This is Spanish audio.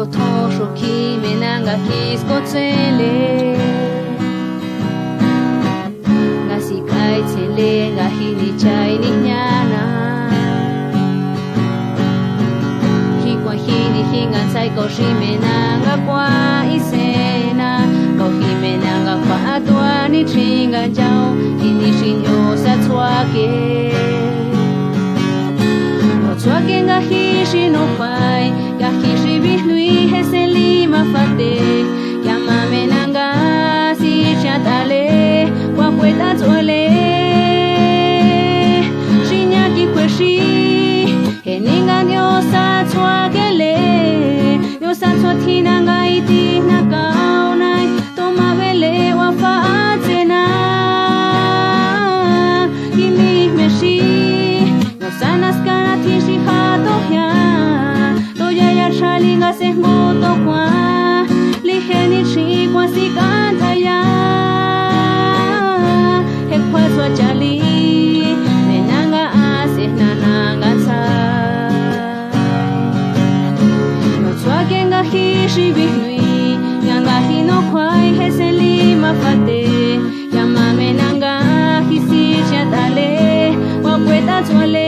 tosho kimenanga kiskotsele ngasikaitsele ngahini chaini nyana hikwa hini hingan saiko shimenanga kwa isena ko himenanga kwa atwani chinga jao ini shinyo satswake Swake ngahishi no pai, ngahishi bihlui heseli mafate, yamame nanga si chatale, wakweta tsole, shinyaki kweshi, heninga nyosa tswakele, nyosa tswatinanga iti nakaunai, tomabele wafaatena, kimi meshi, nyosanas kanatishi Shalinga se moto kwa liheni chikwa sikanta ya hekwaswa chali menanga ase nananga sai notswake ngahishi bihnui nganga hino kwai heseli mafate yamame nanga hisi chatale wakweta tswale